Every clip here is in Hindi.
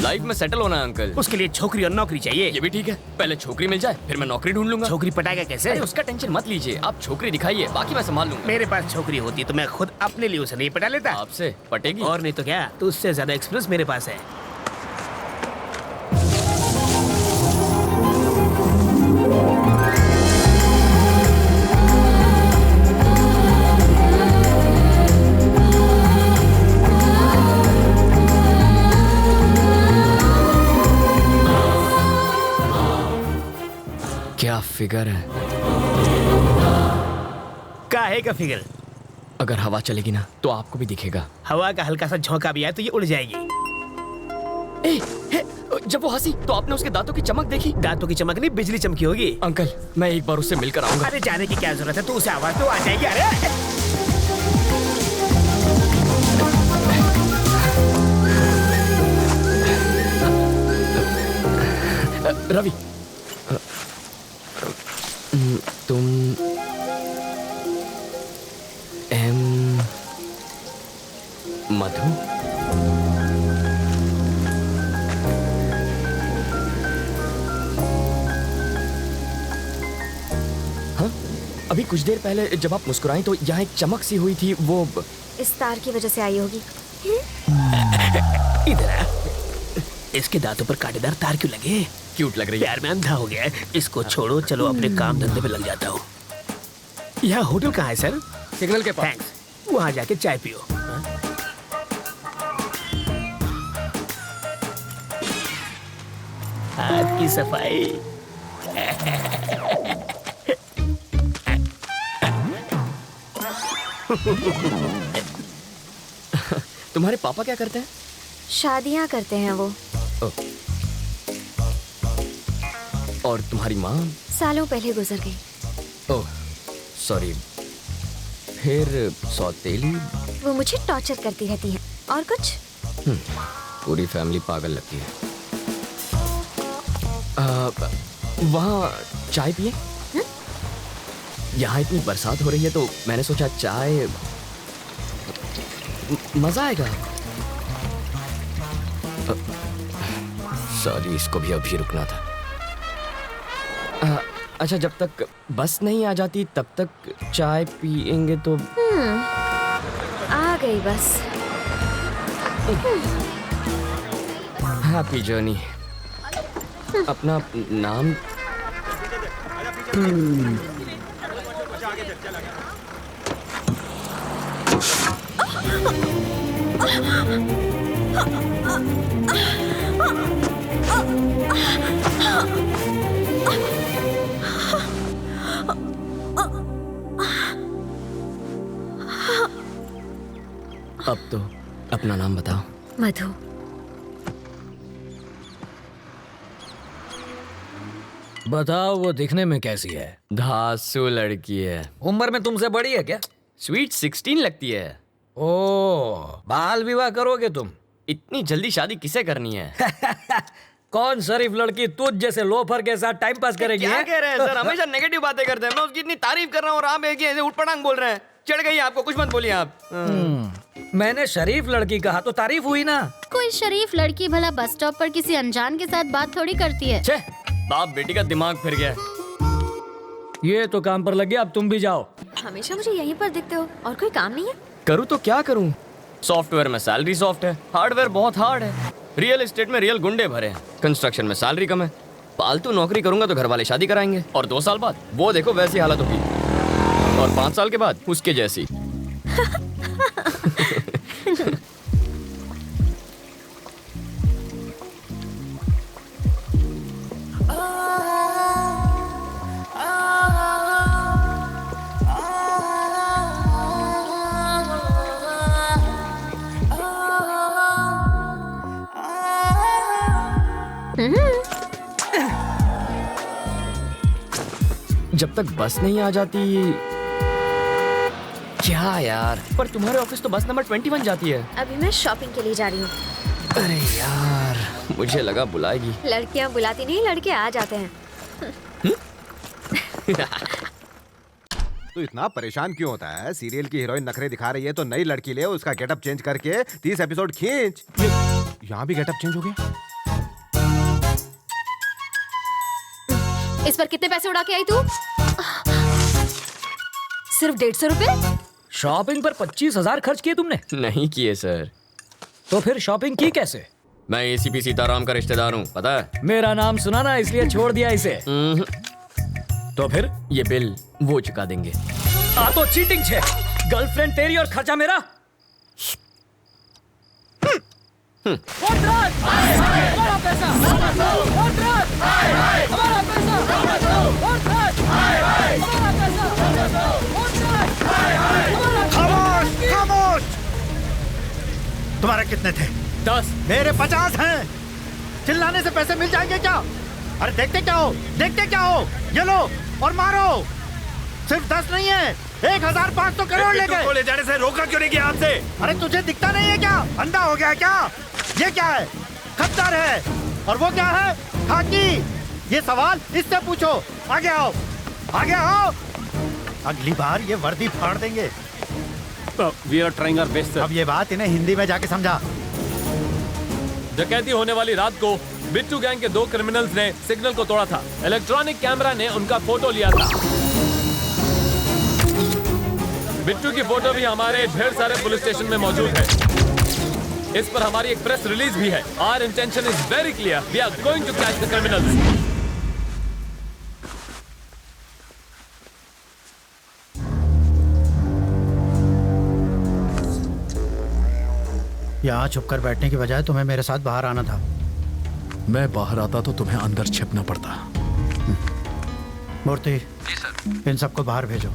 लाइफ में सेटल होना है अंकल। उसके लिए छोकरी और नौकरी चाहिए। ये भी ठीक है, पहले छोकरी मिल जाए फिर मैं नौकरी ढूंढ लूंगा। छोकरी पटाएगा कैसे? अरे उसका टेंशन मत लीजिए, आप छोकरी दिखाइए, बाकी मैं संभाल लूंगा। मेरे पास छोकरी होती तो मैं खुद अपने लिए उसे नहीं पटा लेता। आपसे पटेगी? और नहीं तो क्या, तो उससे ज्यादा एक्सपीरियंस मेरे पास है। क्या फिगर है? काहे का फिगर? अगर हवा चलेगी ना तो आपको भी दिखेगा। हवा का हल्का सा झोंका भी आए तो ये उड़ जाएगी। जब वो हंसी तो आपने उसके दांतों की चमक देखी? दांतों की चमक नहीं, बिजली चमकी होगी। अंकल मैं एक बार उससे मिलकर आऊंगा। अरे जाने की क्या जरूरत है, तू उसे आवाज तो आ जाएगी। अरे रवि, तुम मधु? हाँ, अभी कुछ देर पहले जब आप मुस्कुराई तो यहाँ एक चमक सी हुई थी, वो इस तार की वजह से आई होगी। इधर आ। इसके दांतों पर कांटेदार तार क्यों लगे? क्यूट लग रही है। प्यार में अंधा हो गया है। इसको छोड़ो, चलो अपने काम धंधे पे लग जाता हूँ। यहाँ होटल कहाँ है सर? सिग्नल के पास। थैंक्स। वहाँ जाके चाय पियो। हाथ की सफाई। तुम्हारे पापा क्या करते हैं? शादियाँ करते हैं वो। और तुम्हारी माँ? सालों पहले गुजर गई। Oh sorry. फिर सौतेली? वो मुझे टॉर्चर करती रहती हैं। और कुछ? पूरी फैमिली पागल लगती है। वहाँ चाय पिए? यहाँ इतनी बरसात हो रही है तो मैंने सोचा चाय मजा आएगा। सॉरी, इसको भी अभी रुकना था। अच्छा, जब तक बस नहीं आ जाती तब तक चाय पिएंगे तो? आ गई बस। Happy journey. अपना नाम? अब तो अपना नाम बताओ। मधु। बताओ, वो दिखने में कैसी है? धांसू लड़की है। उम्र में तुमसे बड़ी है क्या? स्वीट 16 लगती है। ओह, बाल विवाह करोगे तुम? इतनी जल्दी शादी किसे करनी है? कौन शरीफ लड़की तुझ जैसे लोफर के साथ टाइम पास करेगी? क्या कह रहे हैं सर? हमेशा नेगेटिव बातें करते हैं। मैं उसकी इतनी तारीफ कर रहा हूँ और आप एक ही ऐसे उठपटांग बोल रहे हैं। चढ़ गई आपको, कुछ मत बोलिए आप। मैंने शरीफ लड़की कहा तो तारीफ हुई ना। कोई शरीफ लड़की भला बस स्टॉप पर किसी अनजान के साथ बात थोड़ी करती है। छे, बाप बेटी का दिमाग फिर गया। ये तो काम पर लग गया, अब तुम भी जाओ। हमेशा मुझे यहीं पर दिखते हो, और कोई काम नहीं है? करूँ तो क्या करूँ? सॉफ्टवेयर में सैलरी सॉफ्ट है, हार्डवेयर बहुत हार्ड है, रियल एस्टेट में रियल गुंडे भरे हैं, कंस्ट्रक्शन में सैलरी कम है। पालतू नौकरी करूंगा तो घर वाले शादी कराएंगे और 2 साल बाद वो देखो वैसी हालत होगी, और 5 साल के बाद उसके जैसी। जब तक बस नहीं आ जाती। क्या यार, पर तुम्हारे ऑफिस तो बस नंबर 21 जाती है। अभी मैं शॉपिंग के लिए जा रही हूँ। अरे यार, मुझे लगा बुलाएगी। लड़कियाँ बुलाती नहीं, लड़के आ जाते हैं। तू इतना परेशान क्यों होता है? सीरियल की हीरोइन नखरे दिखा रही है तो नई लड़की ले, उसका गेटअप चेंज करके 30 एपिसोड खींच। यहाँ भी गेटअप चेंज हो गया। इस पर कितने पैसे उड़ा के आई तू? सिर्फ 150 रुपए? शॉपिंग पर 25,000 खर्च किए तुमने? नहीं किए सर। तो फिर शॉपिंग की कैसे? मैं एसीपी सीताराम का रिश्तेदार हूँ, पता है? मेरा नाम सुना ना, इसलिए छोड़ दिया इसे। तो फिर ये बिल वो चुका देंगे। आ तो चीटिंग छे। गर्लफ्रेंड तेरी और खर्चा मेरा। हमारा पैसा, हमारा खामोश खामोश। तुम्हारे कितने थे? 10। मेरे 50 हैं। चिल्लाने से पैसे मिल जाएंगे क्या? अरे देखते क्या हो, देखते क्या हो? ये लो और मारो। सिर्फ 10 नहीं है, 1,500 करोड़ ले गए। ले जाने से रोका क्यों नहीं गया आपसे? अरे तुझे दिखता नहीं है क्या? अंधा हो गया क्या? ये क्या है? खद्दार है। और वो क्या है? खाकी। ये सवाल इससे पूछो। आगे आओ, आगे आओ। अगली बार ये वर्दी फाड़ देंगे। We are trying our best, sir. अब ये बात इन्हें हिंदी में जाके समझा। डकैती होने वाली रात को बिट्टू गैंग के 2 क्रिमिनल्स ने सिग्नल को तोड़ा था। इलेक्ट्रॉनिक कैमरा ने उनका फोटो लिया था। बिट्टू की फोटो भी हमारे ढेर सारे पुलिस स्टेशन में मौजूद है। इस पर हमारी एक प्रेस रिलीज भी है। Our intention is very clear. We are going to catch the criminals. यहाँ छुप कर बैठने की बजाय तुम्हें मेरे साथ बाहर आना था। मैं बाहर आता तो तुम्हें अंदर छिपना पड़ता। मूर्ति, इन सबको बाहर भेजो।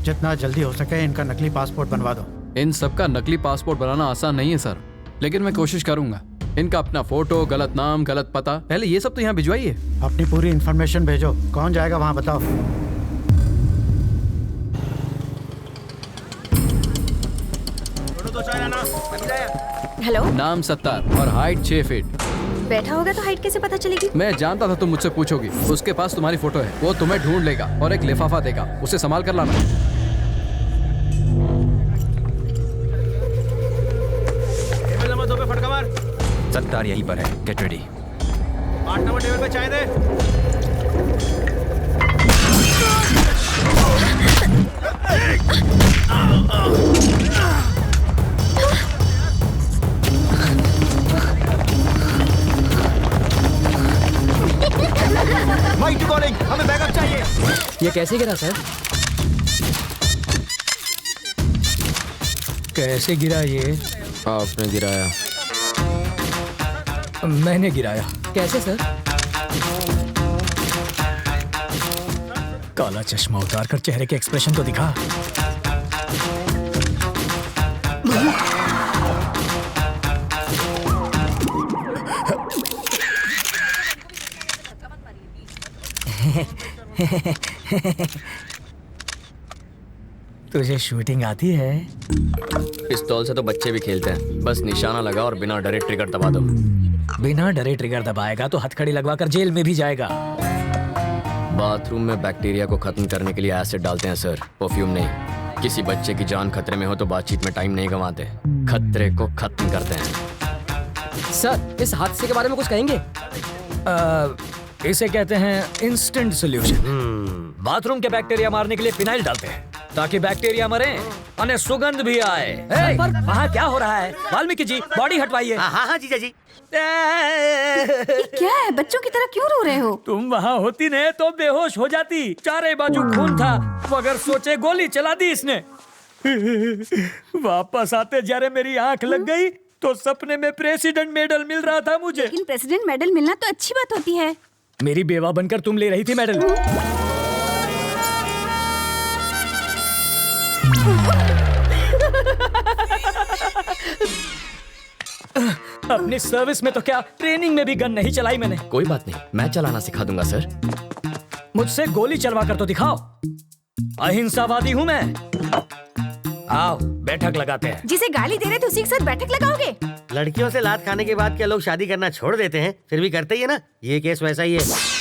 जितना जल्दी हो सके इनका नकली पासपोर्ट बनवा दो। इन सबका नकली पासपोर्ट बनाना आसान नहीं है सर, लेकिन मैं कोशिश करूंगा। इनका अपना फोटो, गलत नाम, गलत पता, पहले ये सब तो यहाँ भिजवाइए। अपनी पूरी इन्फॉर्मेशन भेजो। कौन जाएगा वहाँ बताओ। हेलो, नाम 70 और हाइट 6 फीट। बैठा होगा तो हाइट कैसे पता चलेगी? मैं जानता था तुम मुझसे पूछोगी। उसके पास तुम्हारी फोटो है, वो तुम्हें ढूंढ लेगा और एक लिफाफा देगा, उसे संभाल कर लाना। सत्तार यहीं पर है, गेट रेडी। 8 नंबर टेबल पे चाय दे। माइक टू कॉलिंग, हमें बैकअप चाहिए। ये कैसे गिरा सर? कैसे गिरा ये? आपने गिराया। मैंने गिराया। कैसे सर? काला चश्मा उतार कर चेहरे के एक्सप्रेशन तो दिखा। तुझे शूटिंग आती है? पिस्तौल से तो बच्चे भी खेलते हैं। बस निशाना लगा और बिना डरे ट्रिगर दबा दो। बिना डरे ट्रिगर दबाएगा तो हथकड़ी लगवाकर जेल में भी जाएगा। बाथरूम में बैक्टीरिया को खत्म करने के लिए एसिड डालते हैं सर, परफ्यूम नहीं। किसी बच्चे की जान खतरे में हो तो बातचीत में टाइम नहीं गंवाते, खतरे को खत्म करते हैं। सर, इस हादसे के बारे में कुछ कहेंगे? इसे कहते हैं इंस्टेंट सॉल्यूशन। बाथरूम के बैक्टीरिया मारने के लिए फिनाइल डालते हैं ताकि बैक्टीरिया मरे और सुगंध भी आए। पर वहाँ क्या हो रहा है? वाल्मीकि जी, बॉडी हटवाइए। हाँ जीजा जी। क्या है? बच्चों की तरह क्यों रो रहे हो? तुम वहाँ होती ने तो बेहोश हो जाती। चारे बाजू खून था, मगर सोचे गोली चला दी इसने। वापस आते जरे मेरी आंख लग गई तो सपने में प्रेसिडेंट मेडल मिल रहा था मुझे। लेकिन प्रेसिडेंट मेडल मिलना तो अच्छी बात होती है। मेरी बेवा बनकर तुम ले रही थी मेडल। अपनी सर्विस में तो क्या, ट्रेनिंग में भी गन नहीं चलाई मैंने। कोई बात नहीं, मैं चलाना सिखा दूंगा सर। मुझसे गोली चलवा कर तो दिखाओ। अहिंसावादी हूँ मैं। आओ बैठक लगाते हैं। जिसे गाली दे रहे थे उसी के साथ बैठक लगाओगे? लड़कियों से लात खाने के बाद क्या लोग शादी करना छोड़ देते हैं? फिर भी करते ही है ना। ये केस वैसा ही है।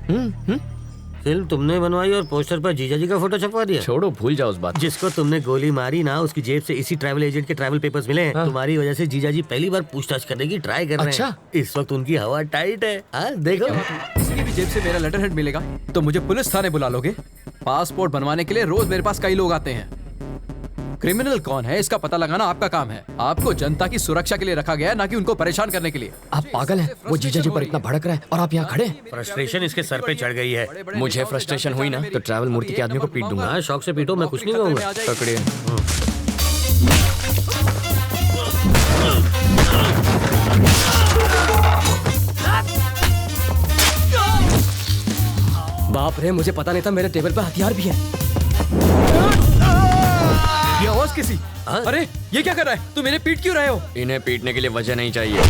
फिल्म तुमने बनवाई और पोस्टर पर जीजा जी का फोटो छपवा दिया। छोड़ो, भूल जाओ उस बात। जिसको तुमने गोली मारी ना, उसकी जेब से इसी ट्रैवल एजेंट के ट्रैवल पेपर्स मिले हैं। तुम्हारी वजह से जीजा जी पहली बार पूछताछ करने की ट्राई कर रहे हैं। अच्छा। इस वक्त उनकी हवा टाइट है। देखो, किसी की भी जेब से मेरा लेटर हेड मिलेगा तो मुझे पुलिस थाने बुला लोगे? पासपोर्ट बनवाने के लिए रोज मेरे पास कई लोग आते हैं। क्रिमिनल कौन है इसका पता लगाना आपका काम है। आपको जनता की सुरक्षा के लिए रखा गया है, ना कि उनको परेशान करने के लिए। आप पागल हैं? वो जीजा जी पर इतना भड़क रहा है और आप यहाँ खड़े हैं। फ्रस्ट्रेशन इसके सर पे चढ़ गई है। मुझे फ्रस्ट्रेशन हुई ना तो ट्रैवल मूर्ति के आदमी को पीट दूंगा। हाँ, शौक से पीटो, मैं कुछ नहीं कहूँगा। पकड़िए। बाप रे, मुझे पता नहीं था मेरे टेबल पे हथियार भी है। ये आवाज किसी? अरे ये क्या कर रहा है? तू मेरे पीट क्यों रहे हो? इन्हें पीटने के लिए वजह नहीं चाहिए।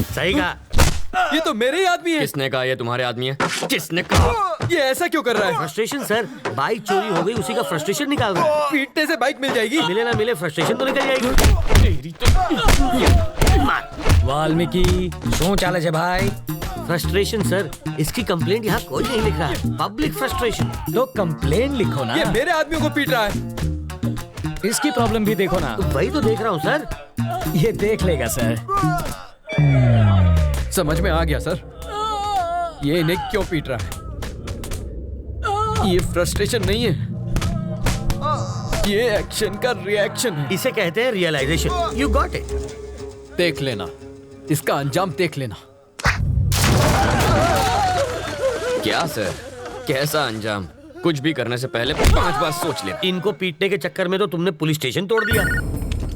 सही कहा। ये तो मेरे ही आदमी है। किसने कहा ये तुम्हारे आदमी है? किसने कहा? ये ऐसा क्यों कर रहा है? फ्रस्ट्रेशन सर, बाइक चोरी हो गई, उसी का फ्रस्ट्रेशन निकाल रहा है। पीटने से बाइक मिल जाएगी? मिले ना मिले, फ्रस्ट्रेशन तो निकल जाएगी। वाल्मीकि शो चाले छे भाई। फ्रस्ट्रेशन सर, इसकी कंप्लेंट यहाँ कोई नहीं लिख रहा है। Public frustration. तो कंप्लेन लिखो ना। ये मेरे आदमियों को पीट रहा है। इसकी प्रॉब्लम भी देखो ना। तो वही तो देख रहा हूँ सर। ये देख लेगा सर। समझ में आ गया सर। ये इन्हें क्यों पीट रहा है? ये फ्रस्ट्रेशन नहीं है, ये एक्शन का रिएक्शन है। इसे कहते हैं रियलाइजेशन। You got it. देख लेना, इसका अंजाम देख लेना। क्या सर, कैसा अंजाम? कुछ भी करने से पहले 5 बार सोच लेना। इनको पीटने के चक्कर में तो तुमने पुलिस स्टेशन तोड़ दिया।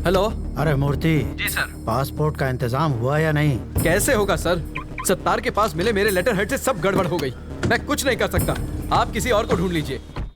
हेलो। अरे मूर्ति जी सर। पासपोर्ट का इंतजाम हुआ या नहीं? कैसे होगा सर? सत्तार के पास मिले मेरे लेटर हेड से सब गड़बड़ हो गई। मैं कुछ नहीं कर सकता। आप किसी और को ढूंढ लीजिए।